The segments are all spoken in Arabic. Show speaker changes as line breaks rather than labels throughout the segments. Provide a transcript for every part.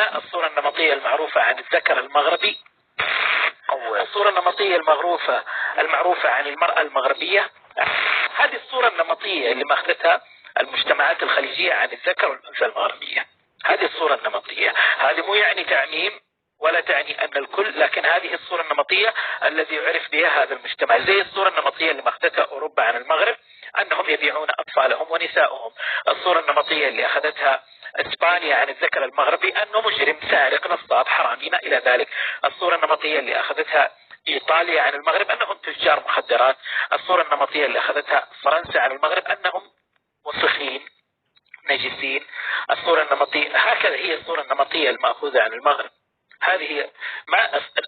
عندنا الصورة النمطية المعروفة عن الذكر المغربي، الصورة النمطية المعروفة عن المرأة المغربية. هذه الصورة النمطية اللي ماخذتها المجتمعات الخليجية عن الذكر والأنثى المغربية. هذه الصورة النمطية، هذه مو يعني تعميم ولا تعني أن الكل، لكن هذه الصورة النمطية الذي يعرف بها هذا المجتمع. زي الصورة النمطية اللي ماخذتها أوروبا عن المغرب أنهم يبيعون أطفالهم ونسائهم. الصورة النمطية اللي أخذتها إسبانيا عن الذكر المغربي أنه مجرم سارق نصاب حرامي ما إلى ذلك. الصورة النمطية اللي أخذتها إيطاليا عن المغرب أنهم تجار مخدرات. الصورة النمطية اللي أخذتها فرنسا عن المغرب أنهم وسخين نجسين. الصورة النمطية هكذا هي الصورة النمطية المأخوذة عن المغرب. هذه هي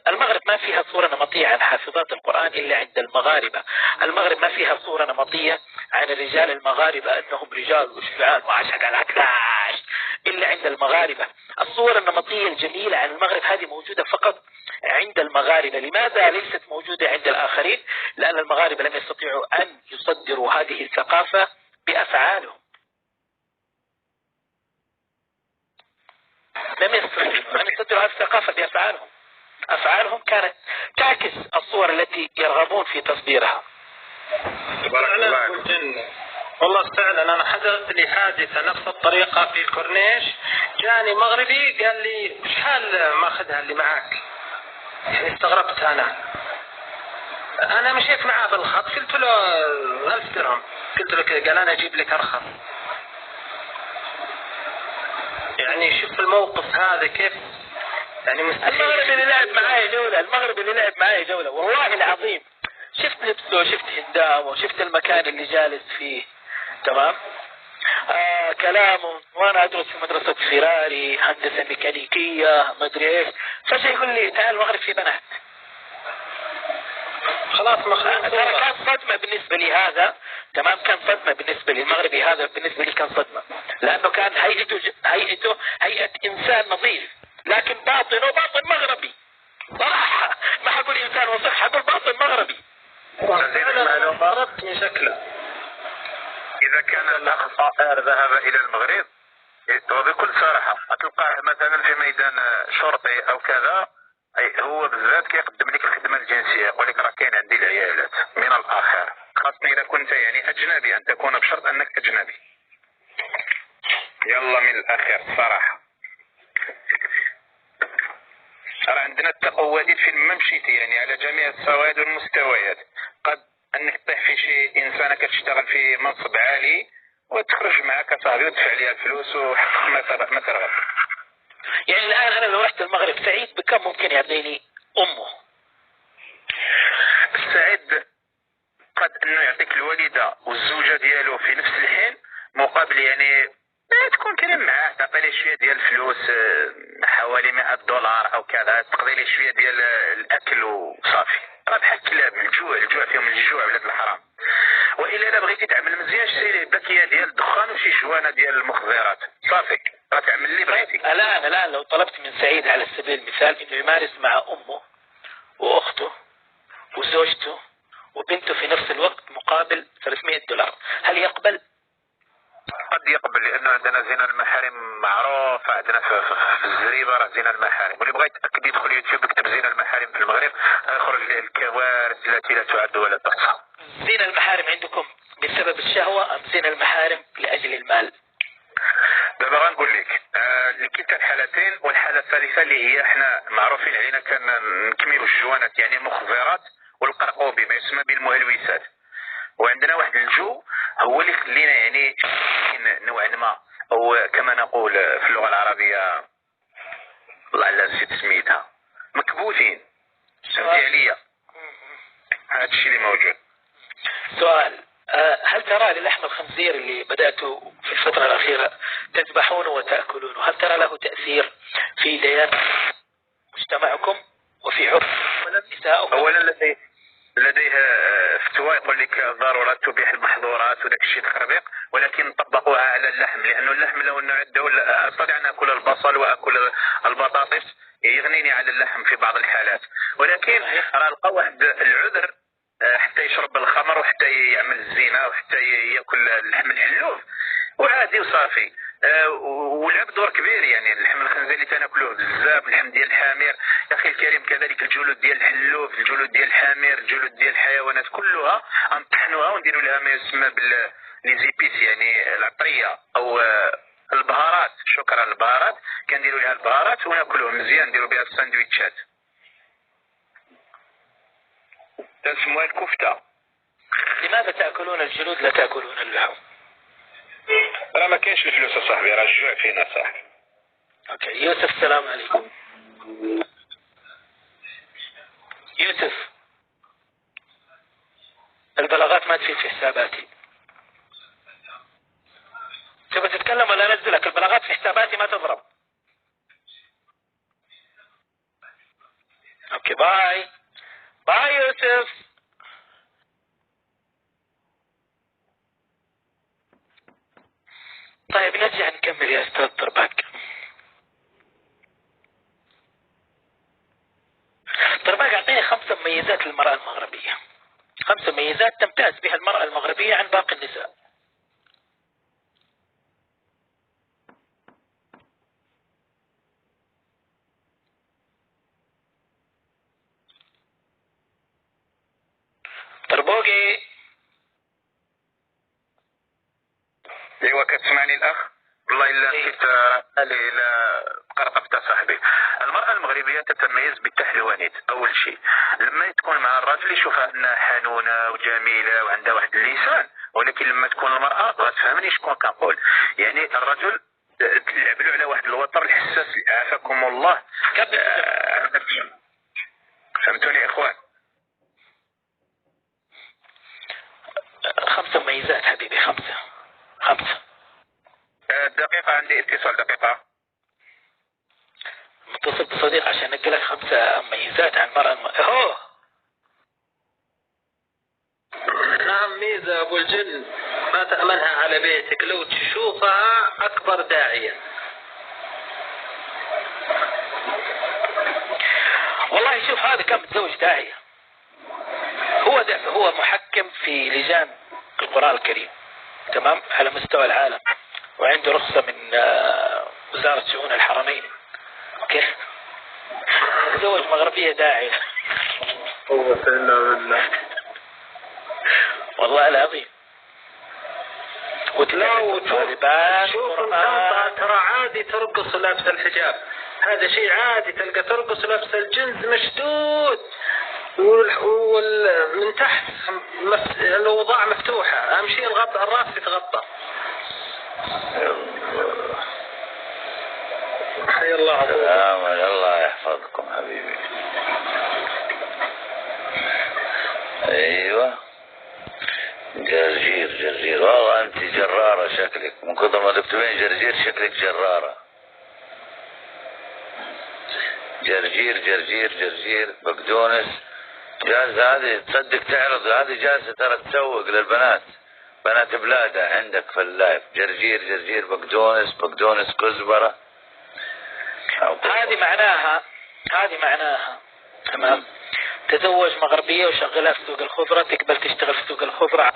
المغرب ما فيها صورة نمطية عن حافظات القرآن إلا عند المغاربة. المغرب ما فيها صورة نمطية عن الرجال المغاربة أنهم رجال وشجعان وعشق العكاش إلا عند المغاربة. الصورة النمطية الجميلة عن المغرب هذه موجودة فقط عند المغاربة. لماذا ليست موجودة عند الآخرين؟ لأن المغاربة لم يستطيعوا أن يصدروا هذه الثقافة بأفعالهم. لم يستطيعوا هذه الثقافة بأفعالهم. أفعالهم كانت تعكس الصور التي يرغبون في تصديرها.
والله فعلا أنا حدثت لي حادثة نفس الطريقة في الكورنيش. جاني مغربي قال لي وش حال ماخذها اللي معاك؟ يعني استغربت أنا مشيت معاه بالخط قلت له 1000 درهم. قلت له كذا قال أنا أجيب لك أرخص. يعني شوف الموقف هذا كيف يعني
المغرب اللي لعب معايا جولة والله العظيم شفت لبسه وشفت هندامه وشفت المكان اللي جالس فيه تمام. كلامه وانا ادرس في مدرسة فراري هندسة ميكانيكية ما ادري ايش. فجأة يقول لي تعال المغرب في بنات.
خلاص
كان صدمة بالنسبة لي هذا تمام. كان صدمة بالنسبة لي المغربي هذا بالنسبة لي كان صدمة لأنه كان هيئته هيئة إنسان نظيف لكن باطنه باطن مغربي صراحة. ما حقول إنسان وصح حقول باطن مغربي.
قربت من شكله.
إذا كان الأخ طائر ذهب إلى المغرب وبكل صراحة أتلقاه مثلا في ميدان شرطي أو كذا هو بالذات كيقدم لك الخدمة الجنسية يقول لك راه كاين عندي العيالات من الآخر. خاصني إذا كنت يعني أجنبي أن تكون بشرط أنك أجنبي. يلا من الأخير صراحة راه عندنا التقوادات في ما مشيتي يعني على جميع السواد والمستويات. قد أنك تطيح في شي إنسانة كتشتغل في منصب عالي وتخرج معك صاحبي وتدفع عليها الفلوس وحقق ما ترغب.
يعني الآن أنا لو رحت المغرب سعيد بكم ممكن يعطيني أمه؟
السعيد قد أنه يعطيك الوالدة والزوجة ديالو في نفس الحين مقابل يعني تكون كريم معاه تعطي لي شويه ديال الفلوس حوالي $100 او كذا تقضي لي شويه ديال الاكل وصافي. راه بحال الكلاب من الجوع فيهم الجوع ولاد الحرام. والا الا بغيتي تعمل مزيان شري باكيه ديال الدخان وشي جوانه ديال المخدرات صافي راه تعمل اللي بغيتي.
الان لو طلبت من سعيد على سبيل المثال انه يمارس مع امه واخته وزوجته وبنته في نفس الوقت مقابل $300 هل يقبل؟
قد يقبل لانه عندنا زنا المحارم معروف. عندنا في الزريبه راه زنا المحارم واللي بغى يتاكد يدخل يوتيوب يكتب زنا المحارم في المغرب يخرج له الكوارث التي لا تعد ولا تحصى.
زنا المحارم عندكم بسبب الشهوه ام زنا المحارم لاجل المال؟
دابا غنقول لك كلتا الحالتين. والحاله الثالثه اللي هي احنا معروفين علينا كنكملوا الجوانات يعني المخدرات والقرقوبي ما يسمى بالمهلوسات. وعندنا واحد الجو هو اللي خلينا يعني نوعا ما او كما نقول في اللغه العربيه الله على نسيت سميتها مكبوتين. فهمتي عليا؟ هذا الشيء اللي موجود.
سؤال هل ترى للحم الخنزير اللي بدأتوا في الفترة الأخيرة تذبحونه وتأكلونه هل ترى له تأثير في ديانة مجتمعكم وفي عرف نسائكم؟
أولا لديه فتوى يقول لك ضرورة تبيح المحظورات وداك الشيء تخربيق ولكن طبقوها على اللحم لأنه اللحم لو نعده أستطيع أن أكل البصل وأكل البطاطس يغنيني على اللحم في بعض الحالات. ولكن راه لقى واحد العذر حتى يشرب الخمر وحتى يعمل الزنا وحتى ياكل اللحم الحلوف وعادي وصافي. ولعب دور كبير. يعني اللحم الخنزير اللي تناكلوه بزاف، اللحم ديال الحمير يا اخي الكريم، كذلك الجلود ديال الحلوف، الجلود ديال الحمير، الجلود ديال الحيوانات كلها نطحنوها ونديروا لها ما يسمى لي زيبيس، يعني العطريه او البهارات. شكرا، البهارات كنديروا لها البهارات وناكلوه مزيان، نديروا بها الساندويتشات تسموها الكفته.
لماذا تأكلون الجلود لا تأكلون اللحوم؟
راه ما كاينش الفلوس يا صاحبي، راه الجوع فينا صاحبي.
اوكي يوسف، السلام عليكم. يوسف، البلاغات ما تفيد في حساباتي. تبغى تتكلم ولا انزلك؟ البلاغات في حساباتي ما تضرب. اوكي باي باي يوسف. طيب نرجع نكمل يا استاذ طرباك. طرباك اعطيني 5 مميزات للمرأة المغربية، 5 مميزات تمتاز بها المرأة المغربية عن باقي النساء. طربوقي.
ايوا كتسمعني الاخ؟ والله الا نسيت الا قرطبت صاحبي. المرأة المغربية تتميز بالتحلوانيت. اول شيء لما تكون مع الرجل يشوفها انها حنونة وجميلة وعندها واحد اللسان، ولكن لما تكون المرأة غتفهمني شكون كنقول. يعني الرجل تلعب له على واحد الوتر الحساس، عافاكم الله. فهمتوني يا اخوان؟
5 مميزات حبيبي، 5.
دقيقة عندي اتصال، دقيقة.
متصل بصديق عشان نقلك 5 مميزات عن المرأة هو.
نعم، ميزة أبو الجن ما تأمنها على بيتك، لو تشوفها أكبر داعية.
والله شوف، هذا كان متزوج داعية، هو محكم في لجان القرآن الكريم، تمام، على مستوى العالم، وعنده رخصة من وزارة شؤون الحرمين. اوكي، تزوج مغربية داعية. والله العظيم.
لا، وتشوف القنطة ترى عادي ترقص لابس الحجاب، هذا شيء عادي. تلقى ترقص لابس الجنز مشدود ومن تحت الأوضاع مفتوحة، أهم شيء الغطاء الراس يتغطى. حي الله
سلام، الله يحفظكم حبيبي. ايوه، جرجير والله انت جرارة شكلك، من كثر ما تكتبين جرجير شكلك جرارة. جرجير بقدونس جالسة هذه، تصدق تعرض هذه جالسة ترى تسوق للبنات، بنات بلادها عندك في اللايف. جرجير بقدونس كزبرة.
هذه معناها تمام. تزوج مغربية وشغلها في سوق الخضرة، تقبل تشتغل في سوق الخضرة،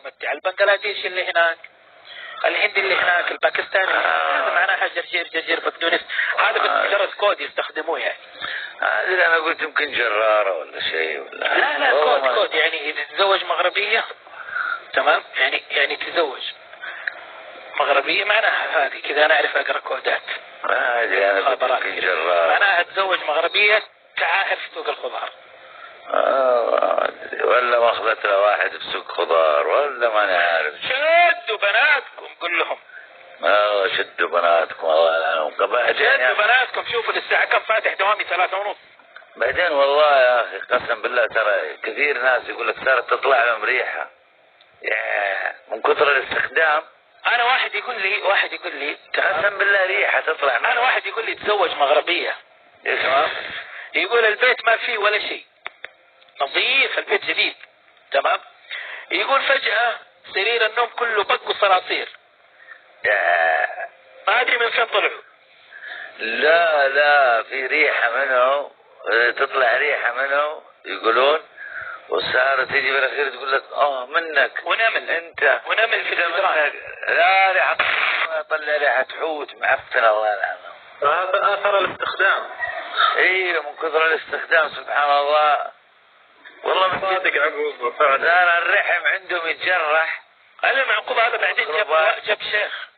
تمتع البنغلاديش اللي هناك، الهندي اللي هناك، الباكستاني. هذا معناها جرجير بقدونس. هذا بس مجرد كود يستخدموه يعني.
هذه انا قلت يمكن جرارة ولا شيء ولا.
لا كود يعني اذا تزوج مغربية، تمام، يعني تزوج مغربية معناها هذه كذا. انا اعرف اقرا كودات.
هذه انا قلت يمكن جرارة،
معناها تزوج مغربية تعاهر في سوق الخضار.
ولا ما اخذت له واحد بسوق خضار، ولا ما انا عارف.
شدوا بناتكم، قل لهم.
شدوا بناتكم الله يلعنهم.
شدوا بناتكم، شوفوا للساعة كم فاتح دوامي 3:30.
بعدين والله يا اخي قسم بالله ترى كثير ناس يقول لك صارت تطلع لهم ريحة من كثر الاستخدام.
انا واحد يقول لي
قسم بالله ريحة تطلع.
انا واحد يقول لي تزوج مغربية، تمام، يقول البيت ما فيه ولا شيء، نظيف، البيت جديد، تمام، يقول فجأة سرير النوم كله بق وصراصير، ما ادري من فين طلعوا.
لا في ريحة منه، تطلع ريحة منه يقولون، وسارة تيجي بالاخير تقول لك منك
ونمل
انت
ونمل في الجدران.
لا ريحة طلع ريحة حوت معفنة الله يلعنه.
هذا اثر الاستخدام.
ايوه من كثر الاستخدام سبحان الله. والله من
صادق عقوبة فعلا.
لا الرحم عندهم يتجرح.
المعقوب هذا بعدين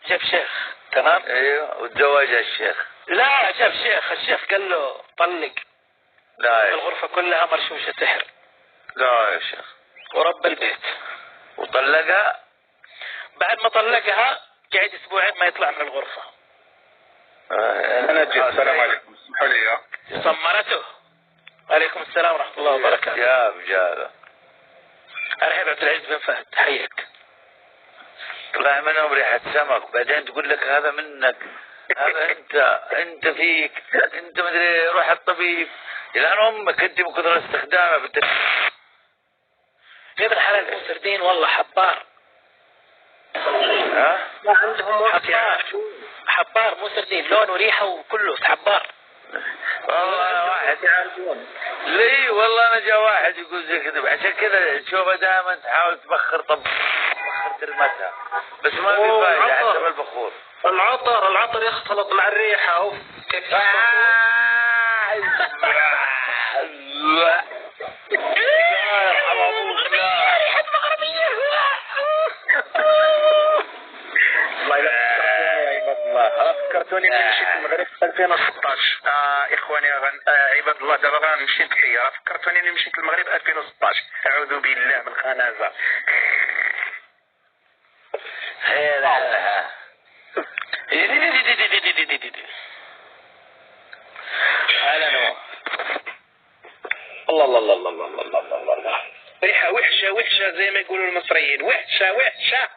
جاب شيخ تمام.
ايوه وتزوج الشيخ.
لا جاب شيخ، الشيخ قال له طلق.
لا يا
الغرفة كلها مرشوشة سحر.
لا يا شيخ.
ورب البيت.
وطلقها.
بعد ما طلقها قعد اسبوعين ما يطلع من الغرفة.
انا جيت. السلام عليكم. اسمحوا لي.
صمرته. وعليكم السلام ورحمة الله وبركاته.
يا رجال.
أرحب عبد العزيز بن فهد، حيك.
طلع منهم ريحة سمك، بعدين تقول لك هذا منك، هذا انت فيك، انت مدري روح الطبيب. الان امك انت من كثر استخدامها
يا ابن حلال مو سردين والله حبار.
ها؟
ما عندهم وقت.
حبار مو سردين، لون وريحة وكله حبار.
والله انا واحد لي والله انا جاء واحد يقول زي كذا، عشان كذا تشوفها دائما تحاول تبخر تبخر ترمتها بس ما في فايدة حتى بالبخور.
العطر يختلط مع الريحة. اوف كيف
الله فكرتوني من مشيت المغرب في 2016. اخواني عباد الله دابا غنمشي نتحيا. فكرتوني اني مشيت المغرب 2016. اعوذ بالله من الخنازه. الله الله الله الله الله الله الله. ريحه وحشه زي ما يقولوا المصريين، وحشه.